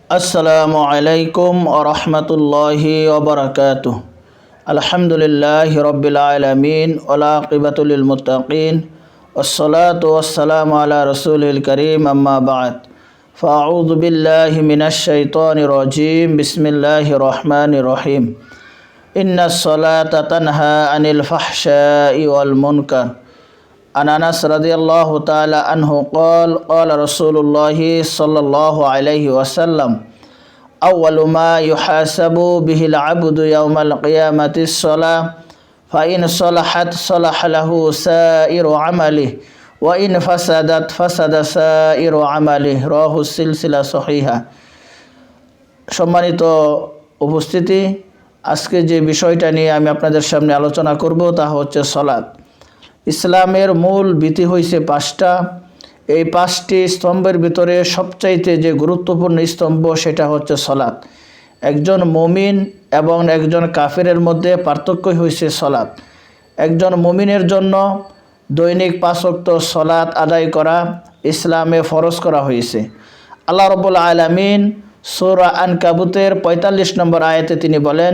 আসসালামু আলাইকুম ওয়া রাহমাতুল্লাহি ওয়া বারাকাতুহু। আলহামদুলিল্লাহি রাব্বিল আলামিন ওয়াল আকিবাতু লিল মুত্তাকিন ওয়াসসালাতু ওয়াসসালামু আলা রাসূলিল কারীম আম্মা বা'দ। ফাআউযু বিল্লাহি মিনাশ শাইতানির রাজীম। বিসমিল্লাহির রহমানির রহিম। ইন্নাস সালাতা তানহা আনিল ফাহশাই ওয়াল মুনকার। عن أنس رضي الله تعالى عنه قال قال رسول الله صلى الله عليه وسلم أول ما يحاسب به العبد يوم القيامة الصلاة فإن صلحت صلح له سائر عمله وإن فسدت فسد سائر عمله رواه السلسلة صحيحة। সম্মানিত উপস্থিতি, আজকে যে বিষয়টা নিয়ে আমি আপনাদের সামনে আলোচনা করব তা হচ্ছে সালাত। ইসলামের মূল ভিত্তি হইছে পাঁচটা। এই পাঁচটি স্তম্ভের ভিতরে সবচাইতে যে গুরুত্বপূর্ণ স্তম্ভ সেটা হচ্ছে সালাত। একজন মুমিন এবং একজন কাফিরের মধ্যে পার্থক্যই হইছে সালাত। একজন মুমিনের জন্য দৈনিক 5 ওয়াক্ত সালাত আদায় করা ইসলামে ফরজ করা হয়েছে। আল্লাহ রাব্বুল আলামিন সূরা আনকাবুতের 45 নম্বর আয়াতে তিনি বলেন,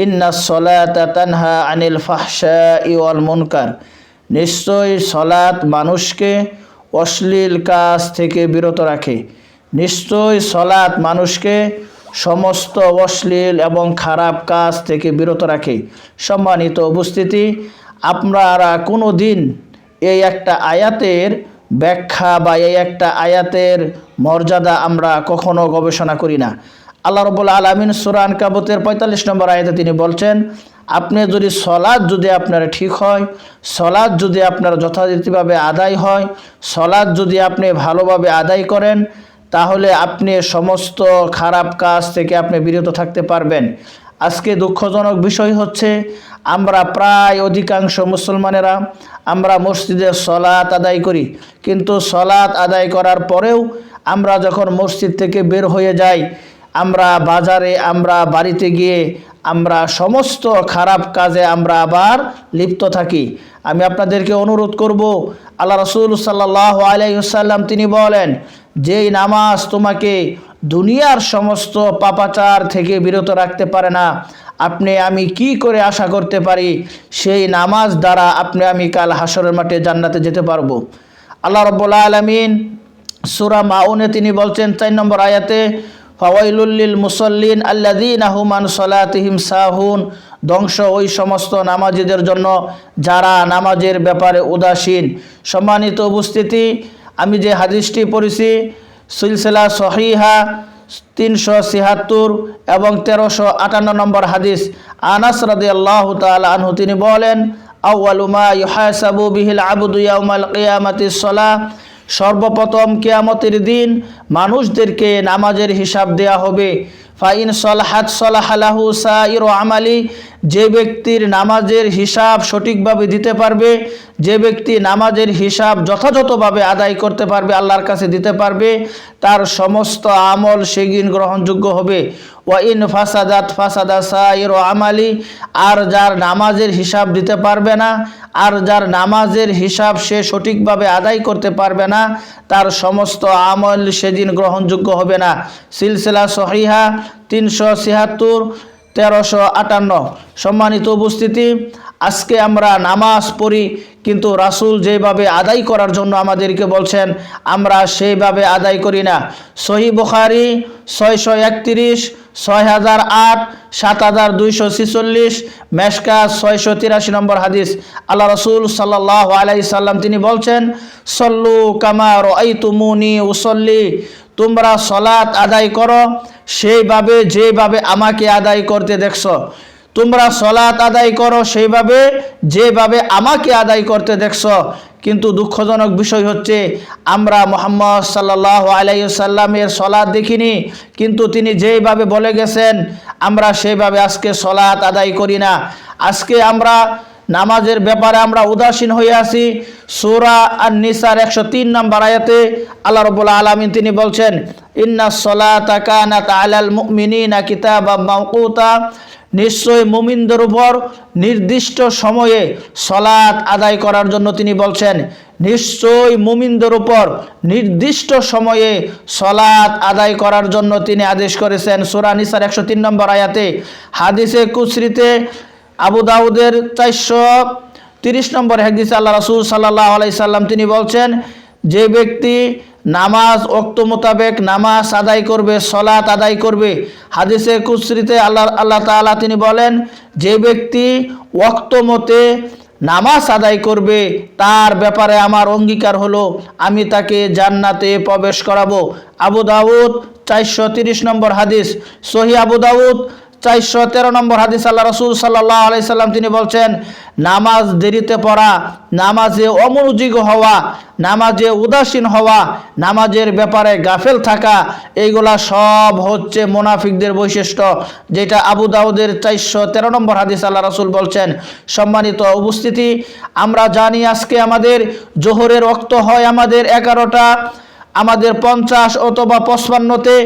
ইন্নাস সালাতা তানহা আনিল ফাহশাই ওয়াল মুনকার। নিশ্চয়ই সালাত মানুষকে অশ্লীল কাজ থেকে বিরত রাখে। নিশ্চয়ই সালাত মানুষকে সমস্ত অশ্লীল এবং খারাপ কাজ থেকে বিরত রাখে। সম্মানিত উপস্থিতি, আপনারা কোনো দিন এই একটা আয়াতের ব্যাখ্যা বা এই একটা আয়াতের মর্যাদা আমরা কখনো গবেষণা করি না। আল্লাহ রাব্বুল আলামিন সূরা আনকাবুতের 45 নম্বর আয়াতে তিনি বলছেন, আপনি যদি সালাত যদি আপনার ঠিক হয়, সালাত যদি আপনার যথাযথভাবে আদায় হয়, সালাত যদি আপনি ভালোভাবে আদায় করেন, তাহলে আপনি সমস্ত খারাপ কাজ থেকে আপনি বিরত থাকতে পারবেন। আজকে দুঃখজনক বিষয় হচ্ছে আমরা প্রায় অধিকাংশ মুসলমানেরা আমরা মসজিদে সালাত আদায় করি, কিন্তু সালাত আদায় করার পরেও আমরা যখন মসজিদ থেকে বের হয়ে যাই, আমরা বাজারে, আমরা বাড়িতে গিয়ে আমরা সমস্ত খারাপ কাজে আমরা আবার লিপ্ত থাকি। আমি আপনাদেরকে অনুরোধ করব, আল্লাহ রাসূল সাল্লাল্লাহু আলাইহি ওয়াসাল্লাম তিনি বলেন, যেই নামাজ তোমাকে দুনিয়ার সমস্ত পাপাচার থেকে বিরত রাখতে পারে না, আপনি আমি কি করে আশা করতে পারি সেই নামাজ দ্বারা আপনি আমি কাল হাসরের মাঠে জান্নাতে যেতে পারবো। আল্লাহ রাব্বুল আলামিন সূরা মাউনে তিনি বলছেন 4 নম্বর আয়াতে, ফাওয়াইলুল লিল মুসাল্লিন আল্লাযীনা হুম আন সালাতিহিম সাহুন। ধ্বংস ওই সমস্ত নামাজীদের জন্য যারা নামাজের ব্যাপারে উদাসীন। সম্মানিত উপস্থিতি, আমি যে হাদিসটি পড়েছি সিলসিলা সহিহা 376 এবং 1358 নম্বর হাদিস। আনাস রাদিয়াল্লাহু তাআলা আনহু তিনি বলেন, আউয়ালু মা ইউহাসাবু বিহিল আবদু ইয়াউমাল কিয়ামাতিস সালাহ। সর্বপ্রথম কিয়ামতের দিন মানুষদেরকে নামাজের হিসাব দেয়া হবে। ফাইন সলাহাত সলাহা লাহু সাইরু আমালি। যে ব্যক্তির নামাজের হিসাব সঠিকভাবে দিতে পারবে, যে ব্যক্তি নামাজের হিসাব যথাযথভাবে আদায় করতে পারবে, আল্লাহর কাছে দিতে পারবে, তার সমস্ত আমল সেদিন গ্রহণযোগ্য হবে। ওয়াইন ফাসাদাত ফাসাদা সাইরু আমালি। আর যার নামাজের হিসাব দিতে পারবে না, আর যার নামাজের হিসাব সে সঠিকভাবে আদায় করতে পারবে না, তার সমস্ত আমল সেদিন গ্রহণযোগ্য হবে না। সিলসিলা সহিহা 376 1358। সম্মানিত উপস্থিতি, আজকে আমরা নামাজ পড়ি, কিন্তু রাসূল যেভাবে আদায় করার জন্য আমাদেরকে বলছেন আমরা সেইভাবে আদায় করি না। সহিহ বুখারী 631, 6008, 7246, মেশকাত 683 নম্বর হাদিস। আল্লাহ রাসূল সাল্লাল্লাহু আলাইহি সাল্লাম তিনি বলছেন, সল্লু কামা রাআইতুমুনি উসাল্লি। তোমরা সালাত আদায় করো সেইভাবে যেভাবে আমাকে আদায় করতে দেখছো। তোমরা সালাত আদায় করো সেইভাবে যেভাবে আমাকে আদায় করতে দেখছো। কিন্তু দুঃখজনক বিষয় হচ্ছে আমরা মুহাম্মদ সাল্লাল্লাহু আলাইহি সাল্লামের সালাত দেখিনি, কিন্তু তিনি যেভাবে বলে গেছেন আমরা সেইভাবে আজকে সালাত আদায় করি না। আজকে আমরা নামাজের ব্যাপারে আমরা উদাসীন হয়ে আছি। সূরা আন-নিসার 103 নম্বর আয়াতে আল্লাহ রাব্বুল আলামিন তিনি বলছেন, ইন্নাস সালাতা কানাত আলাল মুমিনিনা কিতাবাম মাওকুতা। নিশ্চয় মুমিনদের উপর নির্দিষ্ট সময়ে সালাত আদায় করার জন্য তিনি বলছেন, নিশ্চয় মুমিনদের উপর নির্দিষ্ট সময়ে সালাত আদায় করার জন্য তিনি আদেশ করেছেন। সূরা নিসার 103 নম্বর আয়াতে। হাদিসে কুসরিতে আবু দাউদের 430 নম্বর হাদিসে আল্লাহ রাসূল সাল্লাল্লাহু আলাইহি সাল্লাম তিনি বলছেন, যে ব্যক্তি নামাজ ওয়াক্ত মোতাবেক নামাজ আদায় করবে, সালাত আদায় করবে। হাদিসে কুসরিতে আল্লাহ তাআলা তিনি বলেন, যে ব্যক্তি ওয়াক্ত মতে নামাজ আদায় করবে তার ব্যাপারে আমার অঙ্গীকার হলো আমি তাকে জান্নাতে প্রবেশ করাবো। আবু দাউদ 430 নম্বর হাদিস। সহিহ আবু দাউদ 413 নম্বর হাদিস আল্লাহ রাসূল সাল্লাল্লাহু আলাইহি সাল্লাম তিনি বলছেন, নামাজ দেরিতে পড়া, নামাজে অমনোযোগী হওয়া, নামাজে উদাসীন হওয়া, নামাজের ব্যাপারে গাফেল থাকা, এইগুলা সব হচ্ছে মুনাফিকদের বৈশিষ্ট্য, যেটা আবু দাউদের 413 নম্বর হাদিস আল্লাহ রাসূল বলছেন। সম্মানিত উপস্থিতি, আমরা জানি আজকে আমাদের জোহরের ওয়াক্ত হয় আমাদের 11টা, আমাদের 50 অথবা 55তে।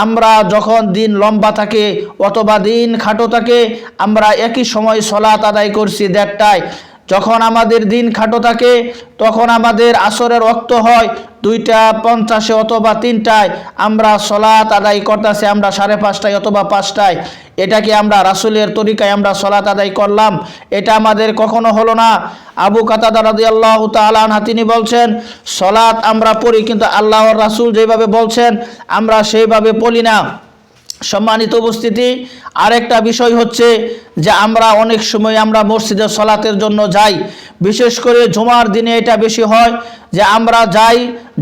আমরা যখন দিন লম্বা থাকে অথবা দিন খাটো থাকে, আমরা একই সময় সালাত আদায় করছি 1:30টায়। যখন আমাদের দিন খাটো থাকে তখন আমাদের আসরের ওয়াক্ত হয় 2:50 অথবা 3টায়, আমরা সালাত আদায় করতেছি আমরা 5:30টায় অথবা 5টায়। এটা কি আমরা রাসূলের তরিকায় আমরা সালাত আদায় করলাম? এটা আমাদের কখনো হলো না। আবু কাতাদা রাদিয়াল্লাহু তাআলা আনহু তিনি বলছেন, সালাত আমরা পড়ি কিন্তু আল্লাহর রাসূল যেভাবে বলছেন আমরা সেইভাবে পড়ি না। সম্মানিত উপস্থিতি, আরেকটা বিষয় হচ্ছে যে আমরা অনেক সময় আমরা মসজিদে সালাতের জন্য যাই, বিশেষ করে জুমার দিনে এটা বেশি হয় যে আমরা যাই,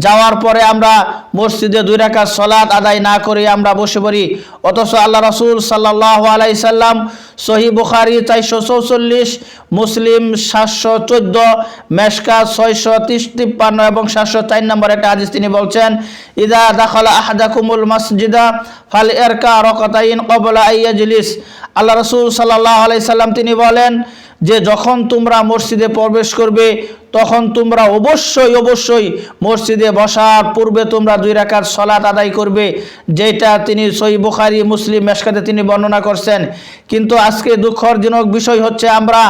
যাওয়ার পরে আমরা মসজিদে 2 রাকাত সালাত আদায় না করে আমরা বসে পড়ি। অথচ আল্লাহ রাসূল সাল্লাল্লাহু আলাইহি সাল্লাম সহিহ বুখারী 444, মুসলিম 714, মেশকাত 653 এবং 704 নম্বর একটা হাদিস তিনি বলছেন, ইযা দাখালা আহাদাকুমুল মাসজিদা ফালইরকা রাকাতাইন ক্বাবলা আইয়াজলিস। আল্লাহ রাসূল সাল্লাল্লাহু আলাইহি সাল্লাম তিনি বলেন যে যখন তোমরা মসজিদে প্রবেশ করবে তখন তোমরা অবশ্যই মসজিদে বসার পূর্বে তোমরা 2 রাকাত সালাত আদায় করবে, যেটা তিনি সহিহ বুখারী মুসলিম মেশকাতে তিনি বর্ণনা করছেন। কিন্তু আজকে দুঃখজনক বিষয় হচ্ছে আমরা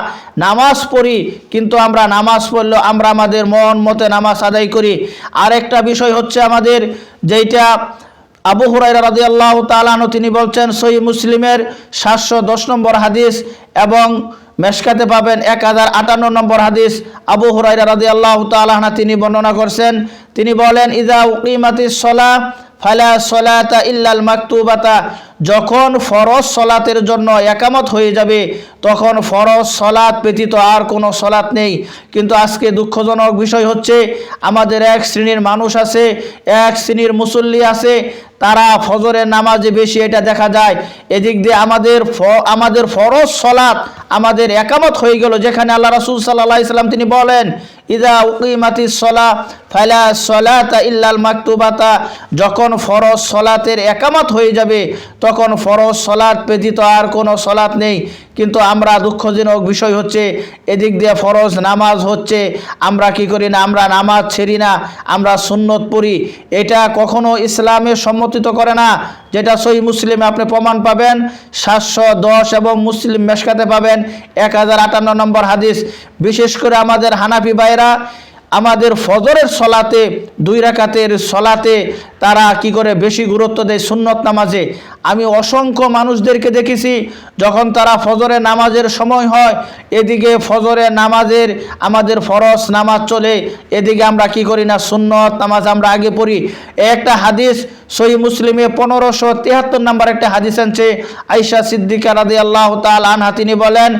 নামাজ পড়ি কিন্তু আমরা নামাজ পড়লেও আমরা আমাদের মন মতে নামাজ আদায় করি। আরেকটা বিষয় হচ্ছে আমাদের যেটা আবু হুরায়রা রাদিয়াল্লাহু তাআলা আনহু তিনি বলছেন, সহিহ মুসলিমের 710 নম্বর হাদিস এবং মেশকাতে পাবেন 1058 নম্বর হাদিস। আবু হুরায়রা রাদিয়াল্লাহু তাআলা আনহু তিনি বর্ণনা করছেন, তিনি বলেন, ইযা উকিমাতিস সালাহ ফালা সালাতা ইল্লাল মাকতুবাতা। যখন ফরজ সালাতের জন্য একামত হয়ে যাবে তখন ফরজ সালাত ব্যতীত আর কোনো সালাত নেই। কিন্তু আজকে দুঃখজনক বিষয় হচ্ছে আমাদের এক শ্রেণীর মানুষ আছে, এক শ্রেণীর মুসল্লি আছে, তারা ফজরের নামাজে বেশি এটা দেখা যায়। এদিক দিয়ে আমাদের ফরজ সালাত আমাদের একামত হয়ে গেল, যেখানে আল্লাহ রাসূল সাল্লাল্লাহু আলাইহি সাল্লাম তিনি বলেন, ইযা উকিমাতিস সালাহ ফালা সালাতা ইল্লাল মাকতুবাতা। যখন ফরজ সালাতের একামত হয়ে যাবে তখন ফরজ সালাত ব্যতীত আর কোনো সালাত নেই। কিন্তু আমরা দুঃখজনক বিষয় হচ্ছে এদিক দিয়ে ফরজ নামাজ হচ্ছে আমরা কি করি না, আমরা নামাজ ছেড়ি না, আমরা সুন্নত পড়ি। এটা কখনো ইসলামে সম্মতিত করে না, যেটা সহিহ মুসলিমে আপনি প্রমাণ পাবেন 710 এবং মুসলিম মেশকাতে পাবেন 1058 নম্বর হাদিস। বিশেষ করে আমাদের হানাফি ভাইরা আমাদের ফজরের সলাতে 2 রাকাতের সলাতে তারা কি করে বেশি গুরুত্ব দেয় সুন্নত নামাজে। আমি অসংখ্য মানুষদেরকে দেখেছি যখন তারা ফজরের নামাজের সময় হয় এদিকে ফজরের নামাজের আমাদের ফরজ নামাজ চলে, এদিকে আমরা কি করি না সুন্নত নামাজ আমরা আগে পড়ি। একটা হাদিস সহিহ মুসলিমে 1573 নম্বর একটা হাদিস আনছে, আয়েশা সিদ্দিকা রাদিয়াল্লাহু তাআলা আনহা তিনি বলেন,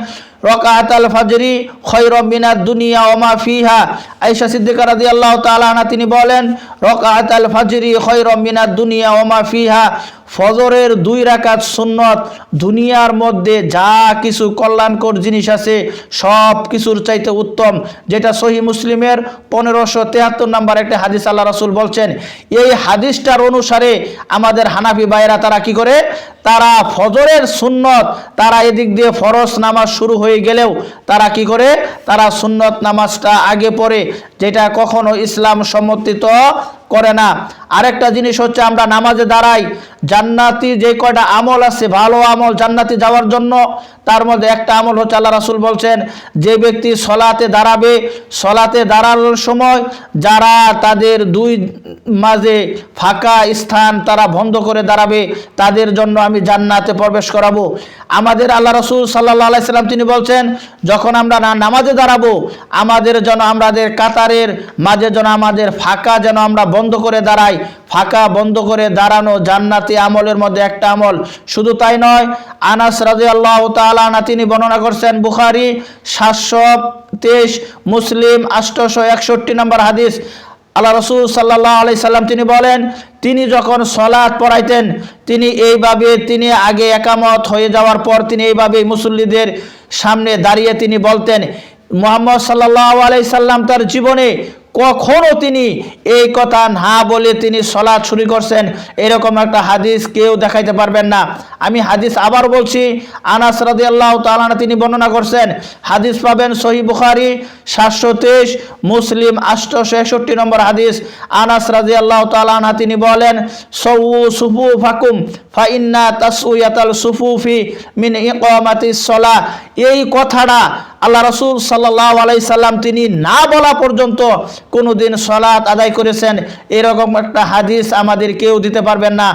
রাকাতাল ফাজরি খায়রুম মিনাদ দুনিয়া ওয়া মা ফিহা। আয়েশা সিদ্দিকা রাদিয়াল্লাহু তাআলা আনহা তিনি বলেন, রাকাতাল ফাজরি খায়রুম মিনাদ দুনিয়া ওয়া মা ফিহা। ফজরের 2 রাকাত সুন্নত দুনিয়ার মধ্যে যা কিছু কল্যাণকর জিনিস আছে সব কিছুর চাইতে উত্তম, যেটা সহিহ মুসলিমের 1573 নম্বর একটা হাদিস আল্লাহ রাসূল বলছেন। এই হাদিসটার অনুসারে আমাদের হানাফি ভাইরা তারা কি করে, তারা ফজরের সুন্নত তারা এদিক দিয়ে ফরজ নামাজ শুরু হয়ে গেলেও তারা কি করে, তারা সুন্নত নামাজটা আগে পড়ে, যেটা কখনো ইসলাম সম্মতিত করে না। আরেকটা জিনিস হচ্ছে আমরা নামাজে দাঁড়াই, জান্নাতি যে কয়টা আমল আছে ভালো আমল জান্নাতি যাওয়ার জন্য, তার মধ্যে একটা আমল হচ্ছে আল্লাহ রাসূল বলছেন যে ব্যক্তি সলাতে দাঁড়াবে, সলাতে দাঁড়ানোর সময় যারা তাদের দুই মাঝে ফাঁকা স্থান তারা বন্ধ করে দাঁড়াবে তাদের জন্য আমি জান্নাতে প্রবেশ করাবো। আমাদের আল্লাহ রাসূল সাল্লাল্লাহু আলাইহি সাল্লাম তিনি বলছেন যখন আমরা নামাজে দাঁড়াবো আমাদের যেন আমাদের কাতারের মাঝে যেন আমাদের ফাঁকা যেন আমরা বন্ধ করে দাঁড়াই। ফাঁকা বন্ধ করে দাঁড়ানো জান্নাতি আমলের মধ্যে একটা আমল। শুধু তাই নয়, আনাস রাদিয়াল্লাহু তাআলা আনহু তিনি বর্ণনা করছেন, বুখারী 723, মুসলিম 861 নম্বর হাদিস, আল্লাহ রাসূল সাল্লাল্লাহু আলাইহি সাল্লাম তিনি বলেন তিনি যখন সালাত পড়াইতেন তিনি এইভাবে তিনি আগে একামত হয়ে যাওয়ার পর তিনি এইভাবে মুসল্লিদের সামনে দাঁড়িয়ে তিনি বলতেন। মুহাম্মদ সাল্লাল্লাহু আলাইহি সাল্লাম তার জীবনে কখনো তিনি এই কথা না বলে তিনি সালাত শুরু করছেন এরকম একটা হাদিস কেউ দেখাইতে পারবেন না। আমি হাদিস আবার বলছি, আনাস রাদিয়াল্লাহু তাআলা তিনি বর্ণনা করছেন, হাদিস পাবেন সহিহ বুখারী 723, মুসলিম 861 নম্বর হাদিস। আনাস রাদিয়াল্লাহু তাআলা তিনি বলেন সাউ সুফুফাকুম ফা ইন্না তাসউয়াতাল সুফুফি মিন ইকামাতিস সালাহ। এই কথাটা আল্লাহ রাসূল সাল্লাল্লাহু আলাইহি সাল্লাম তিনি না বলা পর্যন্ত কোনোদিন সালাত আদায় করেছেন এরকম একটা হাদিস আমাদের কেউ দিতে পারবেন না।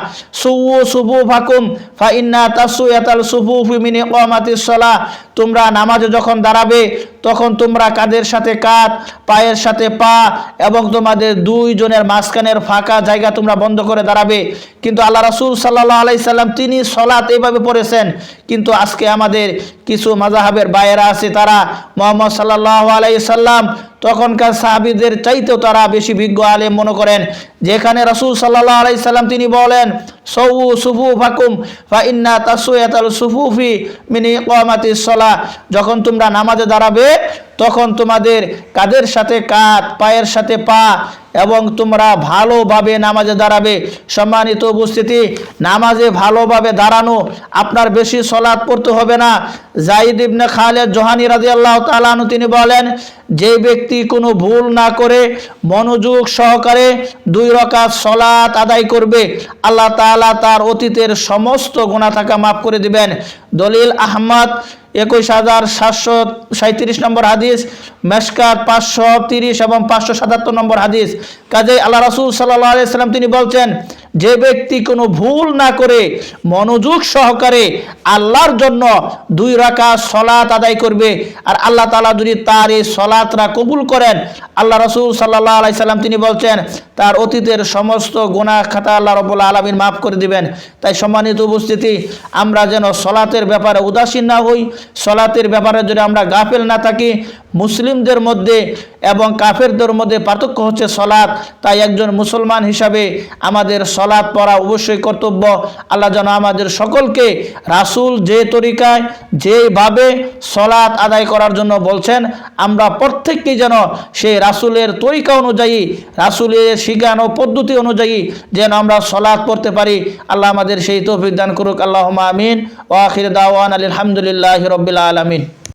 সুফুফাকুম ফা ইন্না তাসউয়াতাল সুফুফি মিন ইকামাতিস সালাহ, তোমরা নামাজে যখন দাঁড়াবে তখন তোমরা কাঁধের সাথে কাঁধ, পায়ের সাথে পা এবং তোমাদের দুইজনের মাঝখানের ফাঁকা জায়গা তোমরা বন্ধ করে দাঁড়াবে। কিন্তু আল্লাহ রাসূল সাল্লাল্লাহু আলাইহি সাল্লাম তিনি সালাত এইভাবে পড়েছেন। কিন্তু আজকে আমাদের কিছু মাযহাবের বাইরা আছে তারা মুহাম্মদ সাল্লাল্লাহু আলাইহি সাল্লাম তখনকার সাহাবীদের চাইতেও তারা বেশি বিজ্ঞ আলেম মনে করেন, যেখানে রাসূল সাল্লাল্লাহু আলাইহি সাল্লাম তিনি বলেন সাউ সুফুফাকুম ফা ইন্না তাসউয়াতাল সুফুফি মিন ইকামাতিস সালাহ, যখন তোমরা নামাজে দাঁড়াবে তখন তোমাদের কাঁধের সাথে কাঁধ, পায়ের সাথে পা এবং তোমরা ভালোভাবে নামাজে দাঁড়াবে। সম্মানিত উপস্থিতি, নামাজে ভালোভাবে দাঁড়ানো আপনার বেশি সালাত পড়তে হবে না। যায়েদ ইবনে খালেদ জোহানি রাদিয়াল্লাহু তাআলা আনহু তিনি বলেন যে ব্যক্তি কোনো ভুল না করে মনোযোগ সহকারে 2 রাকাত সালাত আদায় করবে আল্লাহ তাআলা তার অতীতের সমস্ত গুনাহ থাকা মাফ করে দিবেন। দলিল আহমদ 21737 নম্বর হাদিস, মেশকাত 530 এবং 577 নম্বর হাদিস। কাজেই আল্লাহ রাসূল সাল্লাল্লাহু আলাইহি সাল্লাম তিনি বলছেন যে ব্যক্তি কোনো ভুল না করে মনোযোগ সহকারে আল্লাহর জন্য 2 রাকাত সালাত আদায় করবে আর আল্লাহ তাআলা যদি তার এই সালাতটা কবুল করেন আল্লাহ রাসূল সাল্লাল্লাহু আলাইহি সাল্লাম তিনি বলছেন তার অতীতের সমস্ত গুনাহ খাতা আল্লাহ রাব্বুল আলামিন মাফ করে দিবেন। তাই সম্মানিত উপস্থিতি, আমরা যেন সালাতের ব্যাপারে উদাসীন না হই, সালাতের ব্যাপারে যদি আমরা গাফেল না থাকি। মুসলিমদের মধ্যে এবং কাফেরদের মধ্যে পার্থক্য হচ্ছে সালাত। তাই একজন মুসলমান হিসাবে আমাদের সালাত পড়া অবশ্যই কর্তব্য। আল্লাহ যেন আমাদের সকলকে রাসূল যে তরিকায় যেভাবে সালাত আদায় করার জন্য বলছেন আমরা প্রত্যেককেই যেন সেই রাসূলের তরিকা অনুযায়ী, রাসূলের শিখানো পদ্ধতি অনুযায়ী যেন আমরা সালাত পড়তে পারি। আল্লাহ আমাদের সেই তৌফিক দান করুক। আল্লাহুম্মা আমিন। ওয়া আখির দাওয়ানা আলহামদুলিল্লাহি রাব্বিল আলামিন।